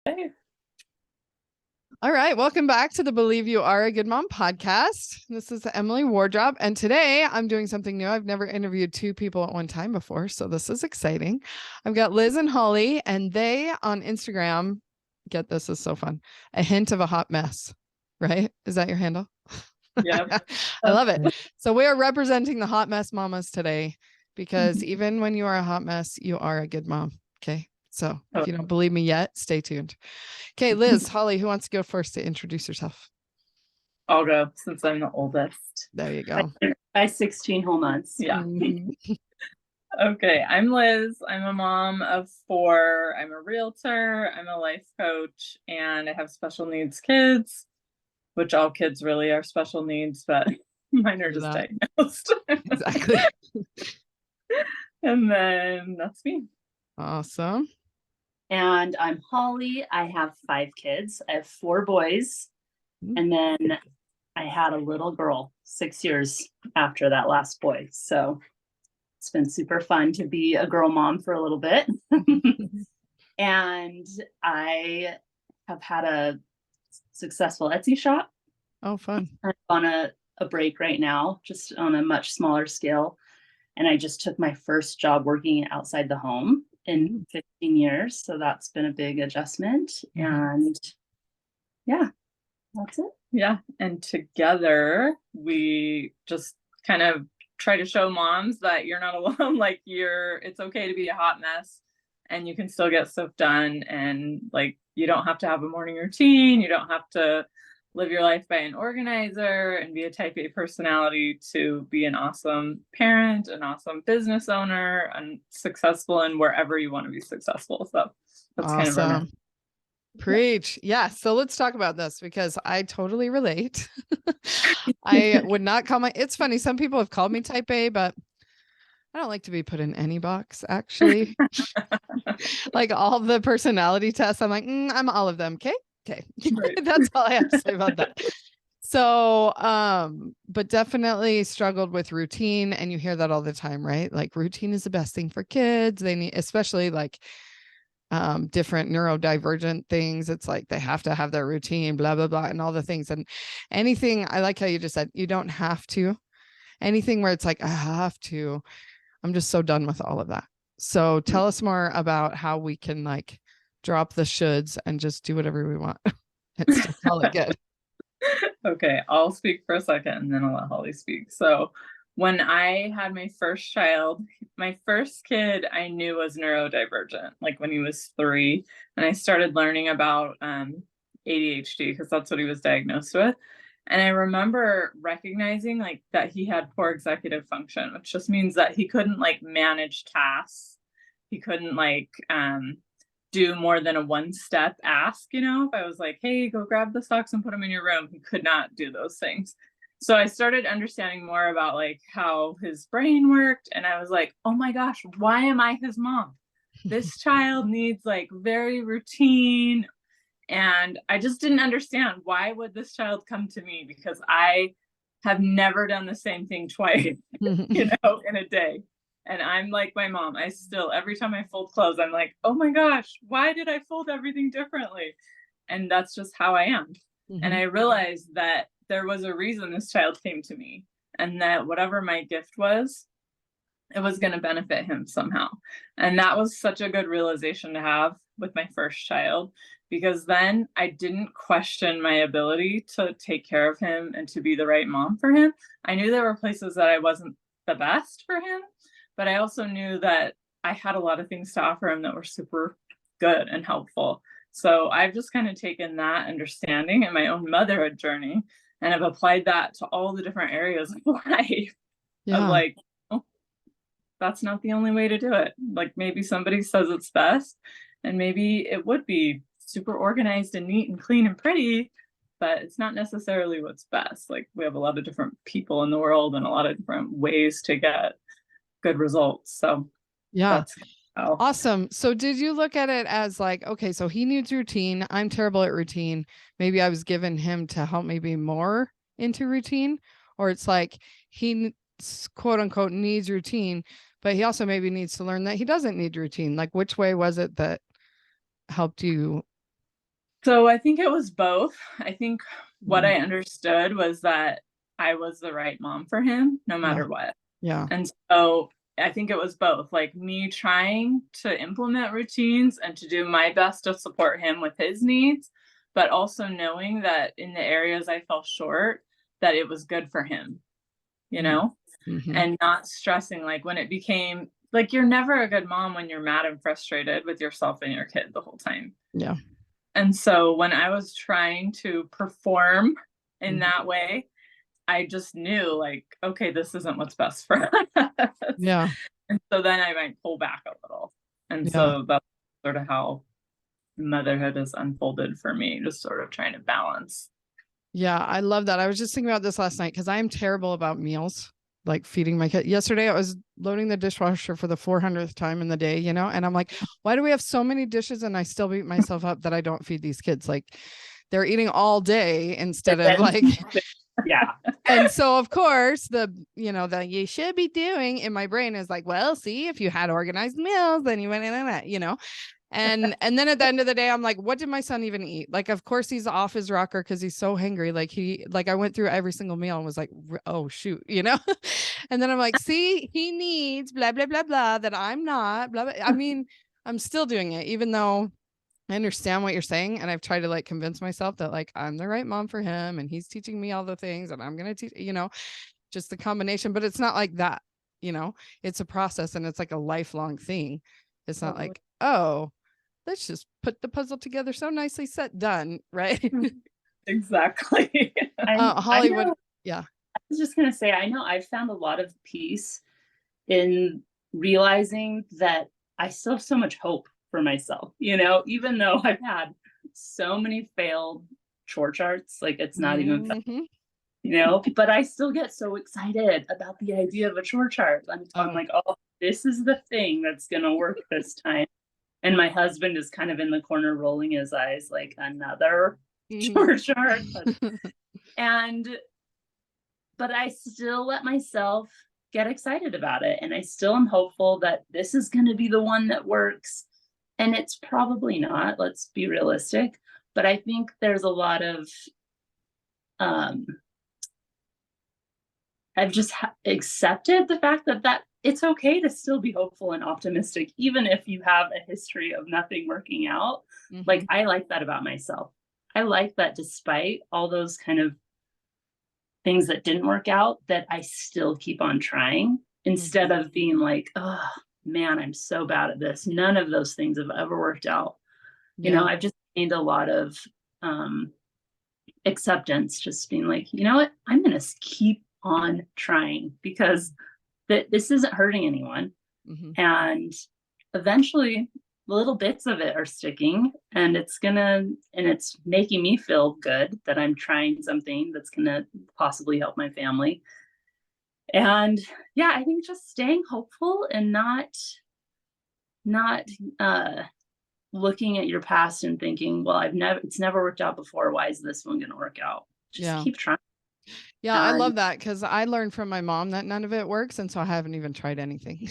Hey. All right, welcome back to the Believe You Are a Good Mom podcast. This is Emily Wardrop, and today I'm doing something new. I've never interviewed two people at one time before, so this is exciting. I've got Liz and Holly, and they on Instagram, get this is so fun, a hint of a hot mess, right? Is that your handle? Yep. I love it. So we are representing the hot mess mamas today because even when you are a hot mess, you are a good mom. Okay. So if you don't believe me yet, stay tuned. Okay, Liz, Holly, who wants to go first to introduce herself? I'll go since I'm the oldest. There you go. By 16 whole months. Yeah. Okay. I'm Liz. I'm a mom of 4. I'm a realtor. I'm a life coach, and I have special needs kids, which all kids really are special needs, but mine are just diagnosed. Exactly. And then that's me. Awesome. And I'm Holly. I have 5 kids. I have 4 boys. And then I had a little girl 6 years after that last boy. So it's been super fun to be a girl mom for a little bit. And I have had a successful Etsy shop. Oh, fun. I'm on a break right now, just on a much smaller scale. And I just took my first job working outside the home in 15 years. So that's been a big adjustment. And yeah, that's it. Yeah. And together we just kind of try to show moms that you're not alone. Like it's okay to be a hot mess and you can still get stuff done. And like, you don't have to have a morning routine. You don't have to live your life by an organizer and be a type A personality to be an awesome parent, an awesome business owner, and successful in wherever you want to be successful. So that's awesome. Kind of Preach. Yeah. So let's talk about this because I totally relate. I would not call it's funny. Some people have called me type A, but I don't like to be put in any box, actually. Like all the personality tests, I'm like, I'm all of them. Okay. Okay. Right. That's all I have to say about that. So, but definitely struggled with routine. And you hear that all the time, right? Like routine is the best thing for kids. They need, especially like different neurodivergent things. It's like they have to have their routine, blah, blah, blah, and all the things. And anything, I like how you just said, you don't have to. Anything where it's like, I have to, I'm just so done with all of that. So tell us more about how we can like drop the shoulds and just do whatever we want and still call it good. Okay, I'll speak for a second and then I'll let Holly speak. So when I had my first child, my first kid I knew was neurodivergent, like when he was 3. And I started learning about ADHD because that's what he was diagnosed with. And I remember recognizing like that he had poor executive function, which just means that he couldn't like manage tasks. He couldn't like do more than a 1-step ask. If I was like, hey, go grab the socks and put them in your room, he could not do those things. So I started understanding more about like how his brain worked. And I was like, oh my gosh, why am I his mom? This child needs like very routine. And I just didn't understand, why would this child come to me? Because I have never done the same thing twice, in a day. And I'm like my mom. I still, every time I fold clothes, I'm like, oh my gosh, why did I fold everything differently? And that's just how I am. And I realized that there was a reason this child came to me, and that whatever my gift was, it was going to benefit him somehow. And that was such a good realization to have with my first child, because then I didn't question my ability to take care of him and to be the right mom for him. I knew there were places that I wasn't the best for him, but I also knew that I had a lot of things to offer him that were super good and helpful. So I've just kind of taken that understanding in my own motherhood journey and have applied that to all the different areas of life. Of like, oh, that's not the only way to do it. Like maybe somebody says it's best, and maybe it would be super organized and neat and clean and pretty, but it's not necessarily what's best. Like we have a lot of different people in the world and a lot of different ways to get good results. So yeah, awesome. So did you look at it as like, okay, so he needs routine. I'm terrible at routine. Maybe I was given him to help me be more into routine, or it's like he quote unquote needs routine, but he also maybe needs to learn that he doesn't need routine. Like which way was it that helped you So I think it was both. I think what I Mm, understood was that I was the right mom for him no yeah. matter what. Yeah. And so I think it was both, like me trying to implement routines and to do my best to support him with his needs, but also knowing that in the areas I fell short, that it was good for him, you Mm, know, mm-hmm. and not stressing like when it became like you're never a good mom when you're mad and frustrated with yourself and your kid the whole time. Yeah. And so when I was trying to perform in Mhm. that way, I just knew like, okay, this isn't what's best for us. Yeah. And so then I might pull back a little. And Yeah. so that's sort of how motherhood has unfolded for me, just sort of trying to balance. Yeah. I love that. I was just thinking about this last night because I am terrible about meals, like feeding my kid. Yesterday, I was loading the dishwasher for the 400th time in the day, and I'm like, why do we have so many dishes? And I still beat myself up that I don't feed these kids. Like they're eating all day instead of like, Yeah. and so of course that you should be doing in my brain is like, well, see, if you had organized meals, then you went in that. And then at the end of the day, I'm like, what did my son even eat? Like, of course he's off his rocker because he's so hangry. Like I went through every single meal and was like, oh shoot, and then I'm like, see, he needs blah, blah, blah, blah, that I'm not, blah, blah. I mean, I'm still doing it, even though I understand what you're saying. And I've tried to like convince myself that like I'm the right mom for him and he's teaching me all the things and I'm going to teach, just the combination, but it's not like that, it's a process and it's like a lifelong thing. It's not like, oh, let's just put the puzzle together so nicely set, done. Right. Exactly. I Hollywood. know, Yeah. I was just going to say, I know I've found a lot of peace in realizing that I still have so much hope for myself, even though I've had so many failed chore charts, like it's not even Mhm. but I still get so excited about the idea of a chore chart. I'm Oh. like, oh, this is the thing that's going to work this time. And my husband is kind of in the corner rolling his eyes like another Mhm. chore chart. And, but I still let myself get excited about it. And I still am hopeful that this is going to be the one that works. And it's probably not, let's be realistic. But I think there's a lot of, um, I've just accepted the fact that it's okay to still be hopeful and optimistic, even if you have a history of nothing working out. Like, Mhm. I like that about myself. I like that despite all those kind of things that didn't work out, that I still keep on trying instead Mhm. of being like, oh man, I'm so bad at this. None of those things have ever worked out. Yeah. I've just gained a lot of um, acceptance, just being like, you know what, I'm going to keep on trying because this isn't hurting anyone. Mhm. And eventually little bits of it are sticking and it's making me feel good that I'm trying something that's gonna possibly help my family. And yeah, I think just staying hopeful and not uh looking at your past and thinking, well, it's never worked out before. Why is this one gonna work out? Just Yeah. keep trying. Yeah. I And love that because I learned from my mom that none of it works. And so I haven't even tried anything.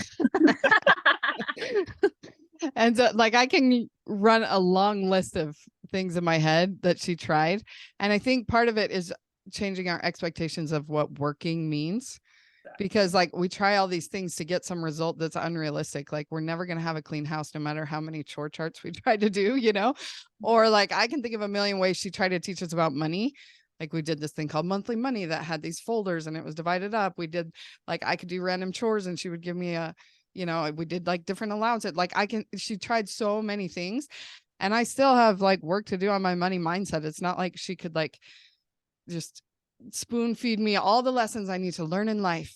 And so, like, I can run a long list of things in my head that she tried. And I think part of it is changing our expectations of what working means. Because like we try all these things to get some result that's unrealistic. Like we're never going to have a clean house no matter how many chore charts we try to do. Or like I can think of a million ways she tried to teach us about money. Like we did this thing called monthly money that had these folders and it was divided up. We did like I could do random chores and she would give me we did like different allowances. Like she tried so many things and I still have like work to do on my money mindset. It's not like she could like just spoon feed me all the lessons I need to learn in life.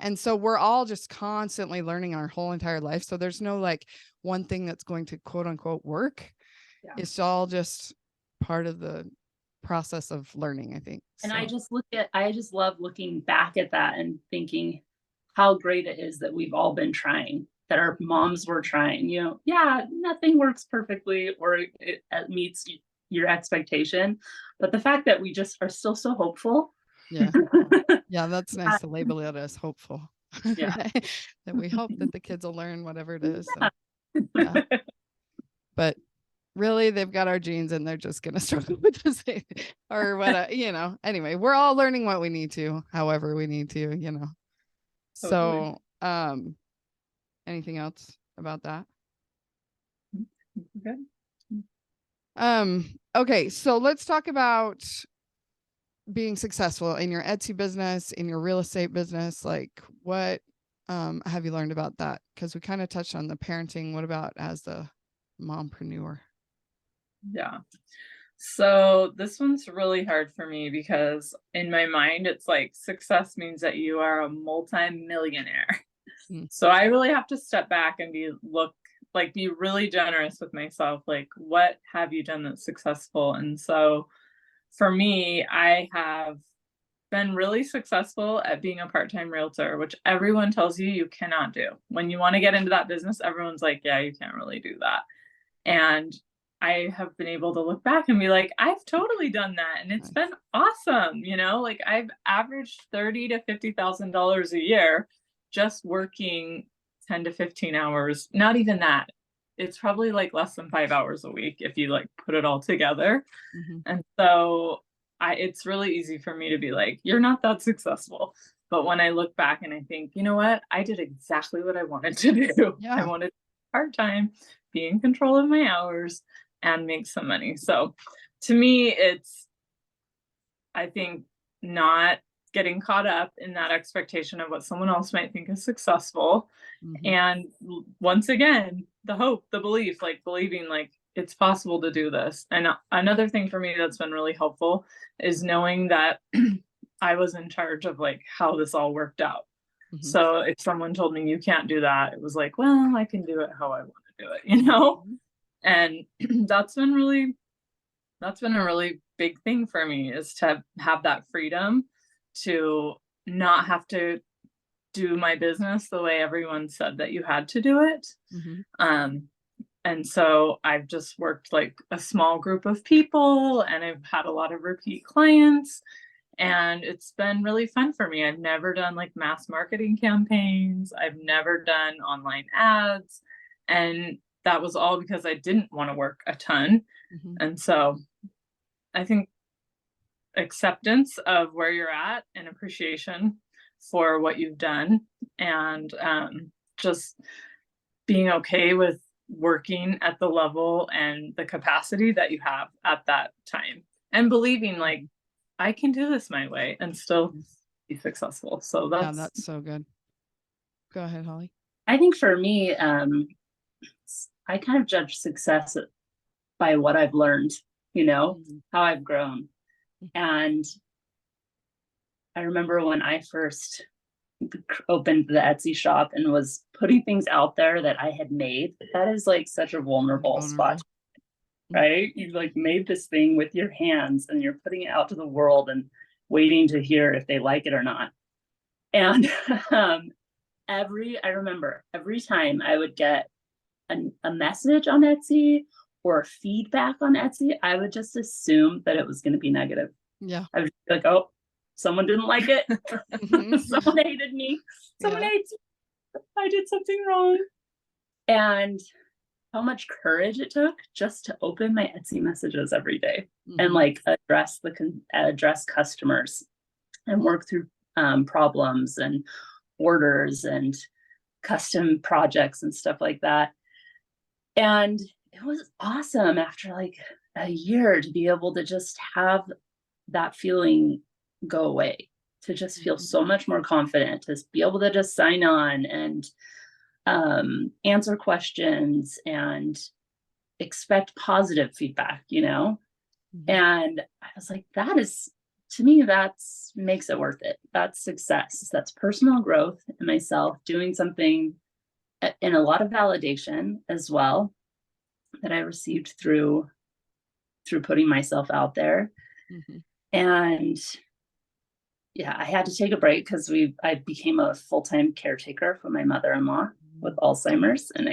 And so we're all just constantly learning our whole entire life. So there's no like one thing that's going to quote unquote work. yeah. It's all just part of the process of learning, I think. And So. I just love looking back at that and thinking how great it is that we've all been trying, that our moms were trying. Yeah, nothing works perfectly or it meets your expectation, but the fact that we just are still so hopeful. Yeah. Yeah, that's nice to label it as hopeful. Yeah. Right? That we hope that the kids will learn whatever it is. So, yeah. But really, they've got our genes and they're just going to struggle with this or what, anyway, we're all learning what we need to, however we need to, Totally. So, anything else about that? Good. Okay, so let's talk about being successful in your Etsy business, in your real estate business. Like, what have you learned about that? Because we kind of touched on the parenting. What about as the mompreneur? Yeah. So this one's really hard for me because in my mind, it's like success means that you are a multi-millionaire. So I really have to step back and be really generous with myself. Like, what have you done that's successful? And so for me, I have been really successful at being a part-time realtor, which everyone tells you cannot do. When you want to get into that business, everyone's like, yeah, you can't really do that. And I have been able to look back and be like, I've totally done that. And it's been awesome. Like I've averaged $30,000 to $50,000 a year just working 10 to 15 hours. Not even that. It's probably like less than 5 hours a week if you like put it all together. And so it's really easy for me to be like, you're not that successful. But when I look back and I think, you know what, I did exactly what I wanted to do. Yeah. I wanted part-time, be in control of my hours, and make some money. So to me, it's, I think, not getting caught up in that expectation of what someone else might think is successful. And once again, the hope, the belief, like believing like it's possible to do this. And another thing for me that's been really helpful is knowing that I was in charge of like how this all worked out. So if someone told me you can't do that, it was like, well, I can do it how I want to do it, And that's been a really big thing for me, is to have that freedom to not have to do my business the way everyone said that you had to do it. And so I've just worked like a small group of people, and I've had a lot of repeat clients, and it's been really fun for me. I've never done like mass marketing campaigns. I've never done online ads. And that was all because I didn't want to work a ton. And so I think acceptance of where you're at and appreciation for what you've done, and just being okay with working at the level and the capacity that you have at that time, and believing like I can do this my way and still be successful. So that's so good. Go ahead, Holly. I think for me, I kind of judge success by what I've learned, how I've grown. And I remember when I first opened the Etsy shop and was putting things out there that I had made, that is like such a vulnerable spot, right? You've like made this thing with your hands and you're putting it out to the world and waiting to hear if they like it or not. And I remember every time I would get a message on Etsy or feedback on Etsy, I would just assume that it was going to be negative. Yeah. I would be like, oh, someone didn't like it. Someone hated me. Someone hates me. I did something wrong. And how much courage it took just to open my Etsy messages every day and like address customers and work through problems and orders and custom projects and stuff like that. And it was awesome after like a year to be able to just have that feeling go away, to just feel so much more confident, to be able to just sign on and answer questions and expect positive feedback, And I was like, to me, that's makes it worth it. That's success. That's personal growth in myself, doing something, and a lot of validation as well that I received through putting myself out there. And yeah, I had to take a break because I became a full-time caretaker for my mother-in-law with Alzheimer's, and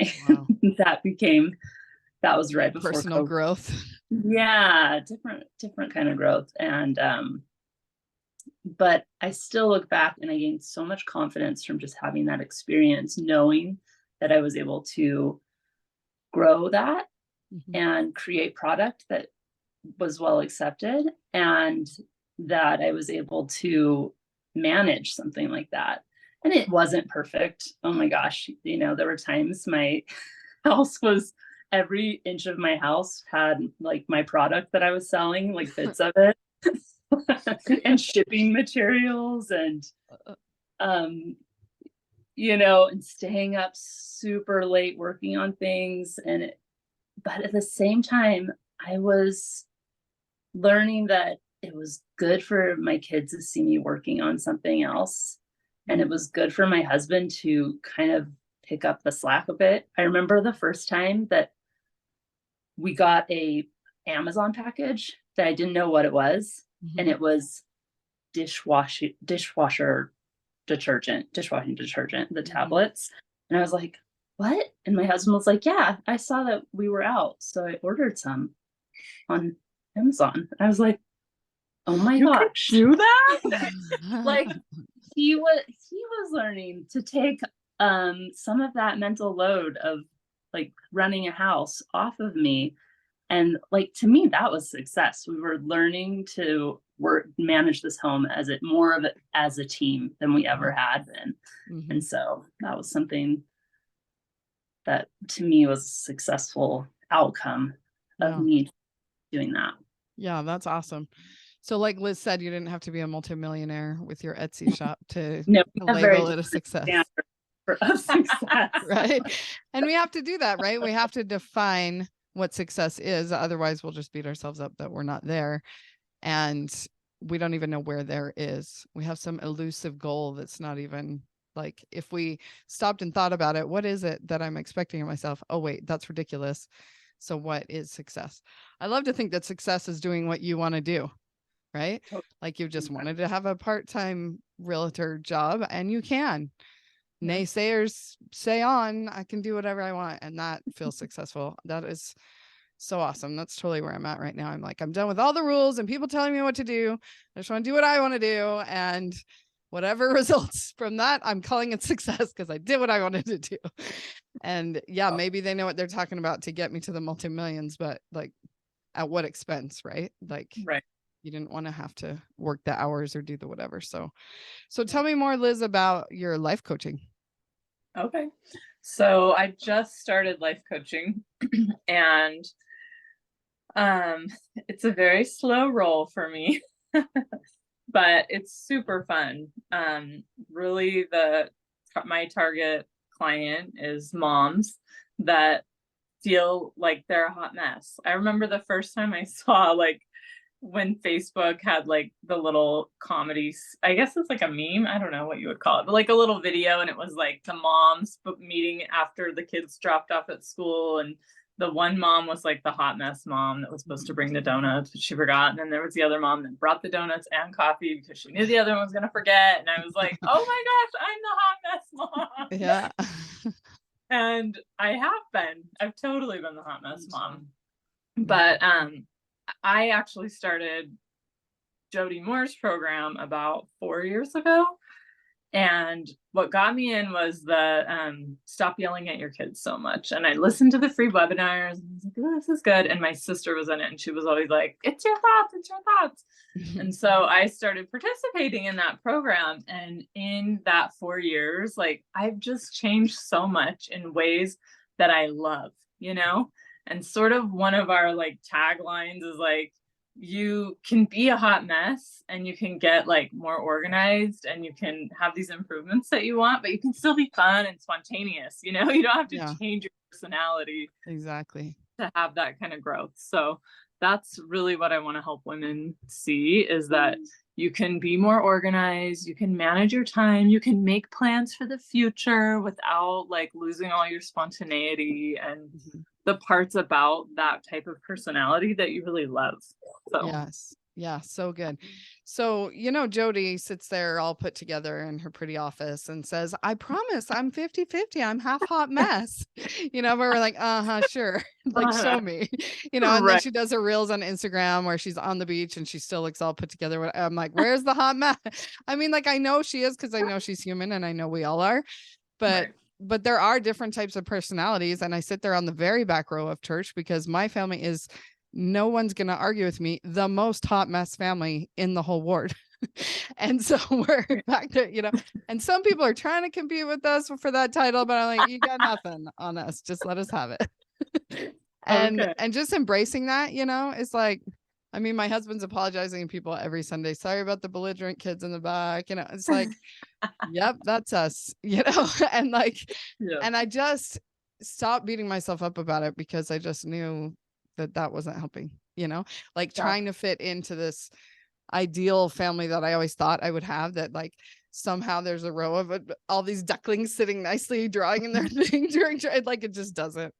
that was right before personal COVID. Growth. Yeah, different kind of growth. And but I still look back and I gained so much confidence from just having that experience, knowing that I was able to grow that and create product that was well accepted, and that I was able to manage something like that. And it wasn't perfect. Oh my gosh. You know, there were times my house was, every inch of my house had like my product that I was selling, like bits of it, and shipping materials, and you know, and staying up super late working on things. And but at the same time, I was learning that it was good for my kids to see me working on something else. And it was good for my husband to kind of pick up the slack a bit. I remember the first time that we got a Amazon package that I didn't know what it was. And it was dishwashing detergent, the tablets. And I was like, what? And my husband was like, yeah, I saw that we were out, so I ordered some on Amazon. I was like, oh my gosh, do that? like he was learning to take some of that mental load of like running a house off of me. And like, to me, that was success. We were learning to manage this home as a team than we ever had been. And so that was something that to me was a successful outcome of me doing that. Yeah, that's awesome. So like Liz said, you didn't have to be a multimillionaire with your Etsy shop to label it a success. Of success. Right. And we have to do that, right? We have to define what success is. Otherwise, we'll just beat ourselves up that we're not there. And we don't even know where there is. We have some elusive goal that's not even like, if we stopped and thought about it, what is it that I'm expecting of myself? Oh, wait, that's ridiculous. So what is success? I love to think that success is doing what you want to do, right? Like you just wanted to have a part-time realtor job and you can. Naysayers say on, I can do whatever I want. And that feels successful. That is so awesome. That's totally where I'm at right now. I'm like, I'm done with all the rules and people telling me what to do. I just want to do what I want to do. And whatever results from that, I'm calling it success because I did what I wanted to do. And yeah, maybe they know what they're talking about to get me to the multi-millions, but like at what expense, right? Like, you didn't want to have to work the hours or do the whatever. So tell me more, Liz, about your life coaching. Okay. So I just started life coaching and it's a very slow roll for me, but it's super fun. Really my target client is moms that feel like they're a hot mess. I remember the first time I saw like when Facebook had like the little comedies, I guess it's like a meme, I don't know what you would call it, but like a little video, and it was like the moms meeting after the kids dropped off at school, and the one mom was like the hot mess mom that was supposed to bring the donuts, but she forgot, and then there was the other mom that brought the donuts and coffee because she knew the other one was gonna forget, and I was like, oh my gosh, I'm the hot mess mom. Yeah. And I've totally been the hot mess mom. But I actually started Jody Moore's program about 4 years ago. And what got me in was the stop yelling at your kids so much. And I listened to the free webinars and I was like, oh, this is good. And my sister was in it and she was always like, it's your thoughts, it's your thoughts. And so I started participating in that program. And in that 4 years, like I've just changed so much in ways that I love, you know? And sort of one of our like taglines is like, you can be a hot mess and you can get like more organized and you can have these improvements that you want, but you can still be fun and spontaneous, you know? You don't have to change your personality exactly to have that kind of growth. So that's really what I want to help women see, is that you can be more organized, you can manage your time, you can make plans for the future without like losing all your spontaneity and the parts about that type of personality that you really love. So yes. Yeah, so good. So, you know, Jody sits there all put together in her pretty office and says, I promise I'm 50-50. I'm half hot mess. You know, but we're like, sure. Like, show me, you know, and then she does her reels on Instagram where she's on the beach and she still looks all put together. I'm like, where's the hot mess? I mean, like, I know she is because I know she's human and I know we all are, but but there are different types of personalities. And I sit there on the very back row of church because my family is, no one's going to argue with me, the most hot mess family in the whole ward. And so we're back there, and some people are trying to compete with us for that title, but I'm like, you got nothing on us. Just let us have it. And just embracing that, it's like, I mean, my husband's apologizing to people every Sunday. Sorry about the belligerent kids in the back. It's like, yep, that's us, and like, and I just stopped beating myself up about it because I just knew that wasn't helping, like trying to fit into this ideal family that I always thought I would have, that like somehow there's a row of all these ducklings sitting nicely drawing in their thing during, like, it just doesn't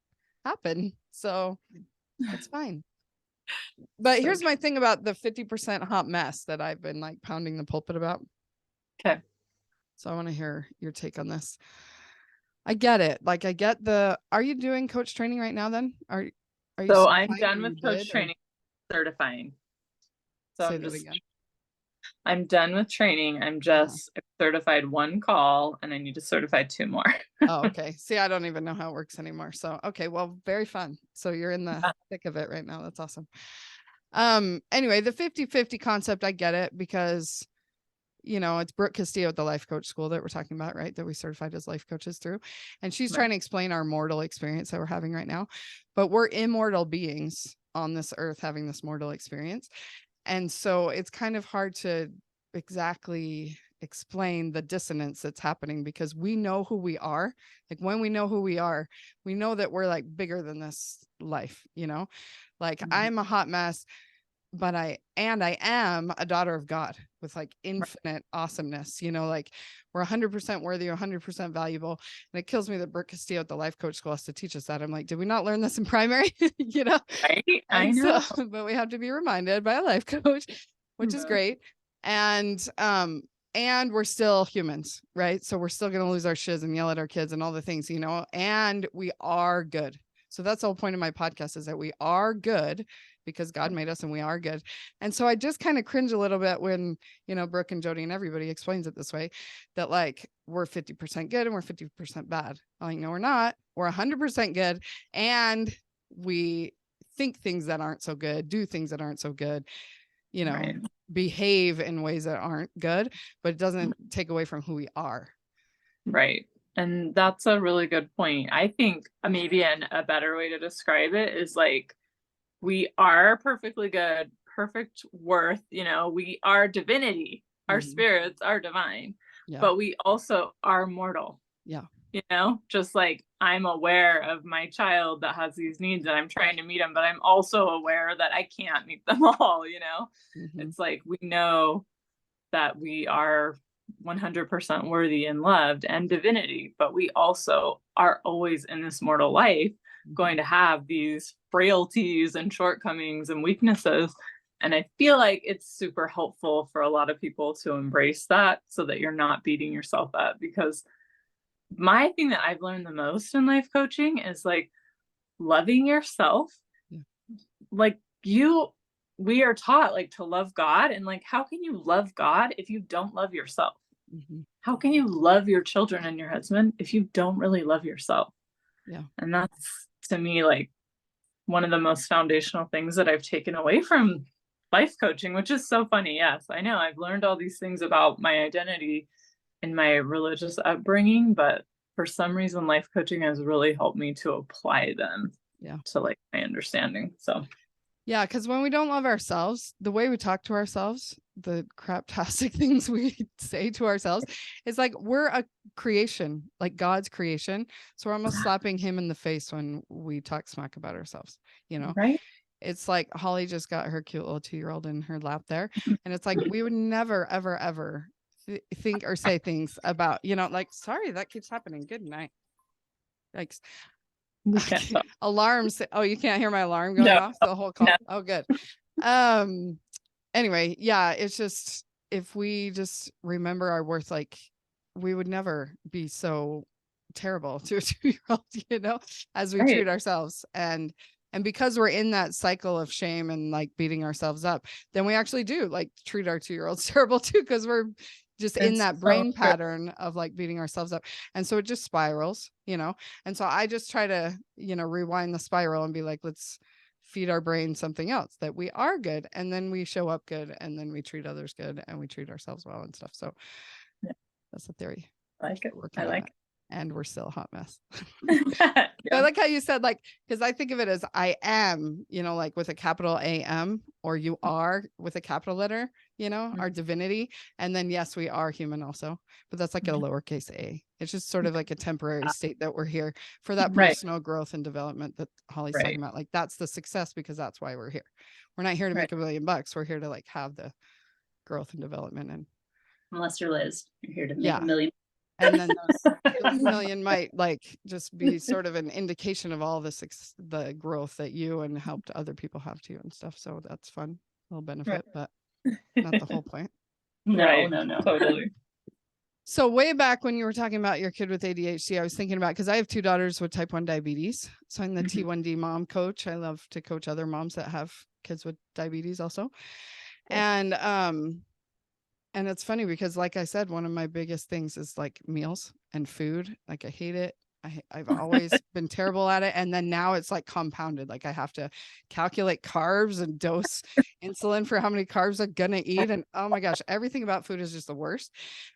happen. So it's fine. But here's my thing about the 50% hot mess that I've been like pounding the pulpit about. Okay. So I want to hear your take on this. I get it. Like, I get are you doing coach training right now then? Are you? So I'm done with coach training, certifying. So I'm done with training. I'm just certified 1 call and I need to certify 2 more. Oh, okay. See, I don't even know how it works anymore. So, okay. Well, very fun. So you're in the thick of it right now. That's awesome. Anyway, the 50-50 concept, I get it because, it's Brooke Castillo at the life coach school that we're talking about, right? That we certified as life coaches through. And she's trying to explain our mortal experience that we're having right now, but we're immortal beings on this earth having this mortal experience. And so it's kind of hard to exactly explain the dissonance that's happening because we know who we are. Like when we know who we are, we know that we're like bigger than this life, like I'm a hot mess, but I am a daughter of God with like infinite awesomeness, like we're 100% worthy, 100% valuable. And it kills me that Brooke Castillo at the life coach school has to teach us that. I'm like, did we not learn this in primary? Right? I know. So, but we have to be reminded by a life coach, which is great. And we're still humans, right? So we're still going to lose our shiz and yell at our kids and all the things, and we are good. So that's the whole point of my podcast, is that we are good because God made us and we are good. And so I just kind of cringe a little bit when, Brooke and Jody and everybody explains it this way, that like we're 50% good and we're 50% bad. I'm like, no, we're not. We're 100% good. And we think things that aren't so good, do things that aren't so good, behave in ways that aren't good, but it doesn't take away from who we are. Right. And that's a really good point. I think maybe a better way to describe it is like, we are perfectly good, perfect worth, we are divinity, our spirits are divine, but we also are mortal. Yeah. Just like I'm aware of my child that has these needs and I'm trying to meet them, but I'm also aware that I can't meet them all, It's like, we know that we are 100% worthy and loved and divinity, but we also are always in this mortal life going to have these frailties and shortcomings and weaknesses. And I feel like it's super helpful for a lot of people to embrace that so that you're not beating yourself up. Because my thing that I've learned the most in life coaching is like loving yourself. Like we are taught like to love God, and like, how can you love God if you don't love yourself? How can you love your children and your husband if you don't really love yourself? Yeah. And that's, to me, like one of the most foundational things that I've taken away from life coaching, which is so funny. Yes, I know I've learned all these things about my identity in my religious upbringing, but for some reason, life coaching has really helped me to apply them to like my understanding. So yeah, because when we don't love ourselves, the way we talk to ourselves, the craptastic things we say to ourselves, is like we're a creation, like God's creation. So we're almost slapping him in the face when we talk smack about ourselves, Right? It's like Holly just got her cute little 2-year-old in her lap there. And it's like, we would never, ever, ever think or say things about, like, sorry, that keeps happening. Good night. Thanks. Alarms. Oh, you can't hear my alarm going off the whole call. No. Oh, good. Anyway, yeah, it's just, if we just remember our worth, like we would never be so terrible to a 2-year-old, as we treat ourselves. And because we're in that cycle of shame and like beating ourselves up, then we actually do like treat our 2-year-olds terrible too, because we're just in It's that so brain true. pattern of like beating ourselves up. And so it just spirals, and so I just try to, rewind the spiral and be like, let's feed our brain something else, that we are good, and then we show up good, and then we treat others good, and we treat ourselves well and stuff. So Yeah. that's the theory. I like it. We're working I on like that. And we're still a hot mess. it. I Yeah. like how you said, like, because I think of it as I am, like with a capital AM, or you are with a capital letter, our divinity. And then, yes, we are human also, but that's like a lowercase a. It's just sort of like a temporary state that we're here for that Right. personal growth and development that Holly's Right. talking about. Like, that's the success, because that's why we're here. We're not here to make $1 million. We're here to like have the growth and development. And Unless you're Liz, you're here to make Yeah. $1 million. and then those million might like just be sort of an indication of all the growth that you and helped other people have too and stuff. So that's fun, a little benefit, but not the whole point. No. Totally. So way back when you were talking about your kid with ADHD, I was thinking about, because I have 2 daughters with type 1 diabetes. So I'm the T1D mom coach. I love to coach other moms that have kids with diabetes also. And it's funny because, like I said, one of my biggest things is like meals and food. Like, I hate it. I've always been terrible at it. And then now it's like compounded. Like, I have to calculate carbs and dose insulin for how many carbs I'm going to eat. And oh my gosh, everything about food is just the worst.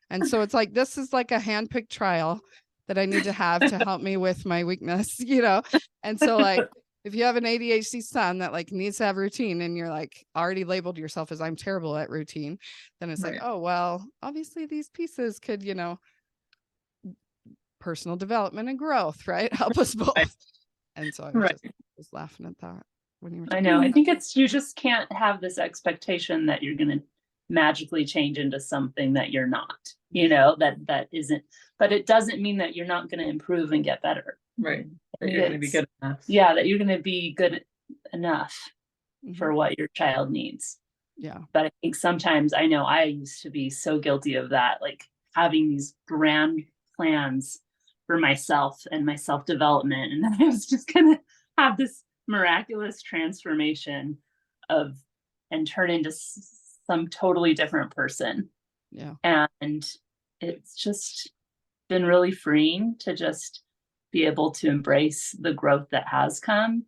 And so it's like, this is like a handpicked trial that I need to have to help me with my weakness, And so like, if you have an ADHD son that like needs to have routine, and you're like already labeled yourself as I'm terrible at routine, then it's like, oh, well, obviously these pieces could, personal development and growth, right? Help us both. Right. And so I was just laughing at that when you were I know. I think you just can't have this expectation that you're going to magically change into something that you're not, that isn't, but it doesn't mean that you're not going to improve and get better. Right. That you're going to be good enough. Yeah. That you're going to be good enough for what your child needs. Yeah. But I think sometimes, I know I used to be so guilty of that, like having these grand plans for myself and my self-development. And then I was just going to have this miraculous transformation and turn into some totally different person. Yeah. And it's just been really freeing to just be able to embrace the growth that has come.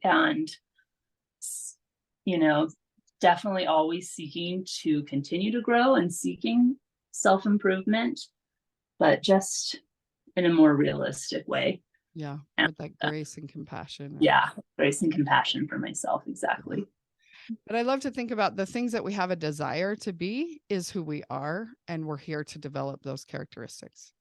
And, definitely always seeking to continue to grow and seeking self-improvement, but just in a more realistic way. Yeah. With that grace and compassion. Yeah. Grace and compassion for myself. Exactly. But I love to think about the things that we have a desire to be is who we are. And we're here to develop those characteristics.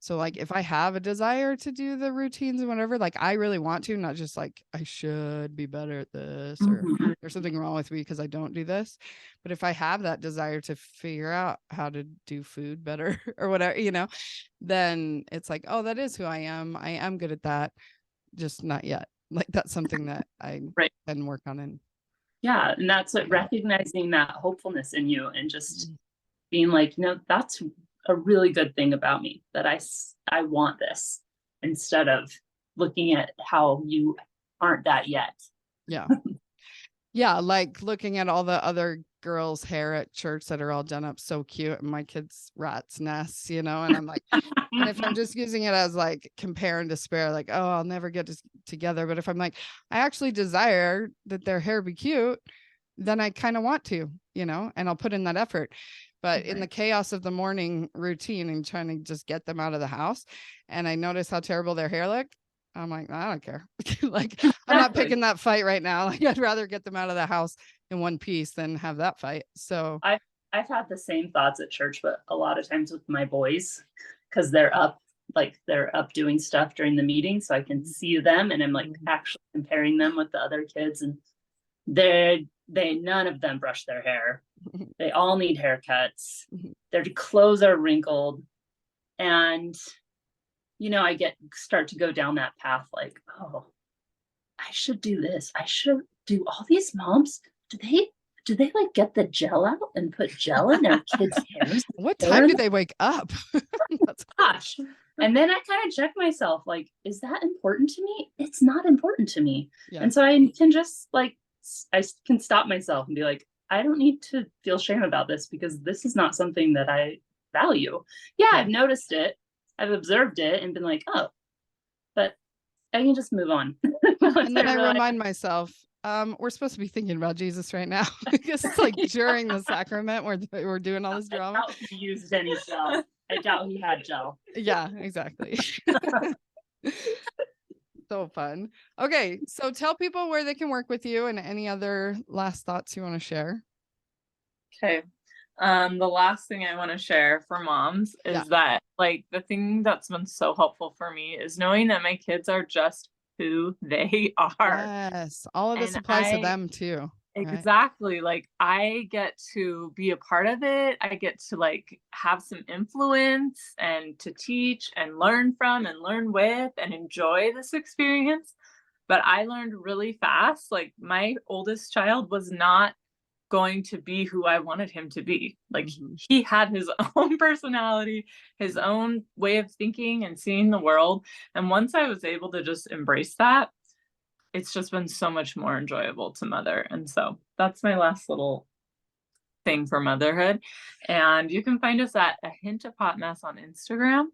So like, if I have a desire to do the routines and whatever, like I really want to, not just like I should be better at this, or there's something wrong with me because I don't do this. But if I have that desire to figure out how to do food better or whatever, then it's like, oh, that is who I am. I am good at that. Just not yet. Like, that's something that I can work on. And yeah. And that's what, recognizing that hopefulness in you and just being like, that's a really good thing about me, that I want this, instead of looking at how you aren't that yet. Yeah. Yeah. Like looking at all the other girls' hair at church that are all done up so cute, and my kids' rat's nests, and I'm like, and if I'm just using it as like compare and despair, like, oh, I'll never get together. But if I'm like, I actually desire that their hair be cute, then I kind of want to, and I'll put in that effort. But in the chaos of the morning routine and trying to just get them out of the house, and I notice how terrible their hair looked, I'm like, I don't care. Like, I'm not picking that fight right now. Like, I'd rather get them out of the house in one piece than have that fight. So I've had the same thoughts at church, but a lot of times with my boys, because they're up doing stuff during the meeting, so I can see them, and I'm like actually comparing them with the other kids, and none of them brush their hair. They all need haircuts. Their clothes are wrinkled. And, I start to go down that path, like, oh, I should do this. I should do all these moms. Do they like get the gel out and put gel in their kids' hairs? What time do they wake up? Gosh. And then I kind of check myself, like, is that important to me? It's not important to me. Yeah. And so I can just like, I can stop myself and be like, I don't need to feel shame about this because this is not something that I value. Yeah, I've noticed it, I've observed it and been like, oh, but I can just move on. And then I remind myself, we're supposed to be thinking about Jesus right now because it's like during the sacrament we're doing all this drama. I doubt he used any gel. I doubt he had gel. Yeah, exactly. So fun. Okay, so tell people where they can work with you and any other last thoughts you want to share. Okay. The last thing I want to share for moms is that like the thing that's been so helpful for me is knowing that my kids are just who they are. Yes, all of this applies to them too. Right? Exactly. Like I get to be a part of it. I get to like have some influence and to teach and learn from and learn with and enjoy this experience. But I learned really fast. Like my oldest child was not going to be who I wanted him to be. Like he had his own personality, his own way of thinking and seeing the world. And once I was able to just embrace that, it's just been so much more enjoyable to mother. And so that's my last little thing for motherhood. And you can find us at A Hint of Hot Mess on Instagram.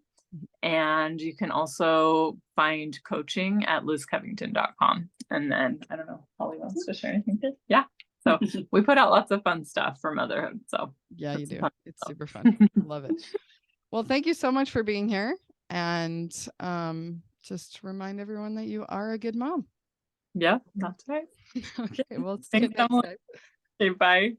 And you can also find coaching at lizcovington.com. And then I don't know, Holly wants to share anything. Yeah. So we put out lots of fun stuff for motherhood. So yeah, you do. It's super fun. Love it. Well, thank you so much for being here. And just remind everyone that you are a good mom. Yeah, that's right. Okay, well, thanks, Emily. Okay, bye.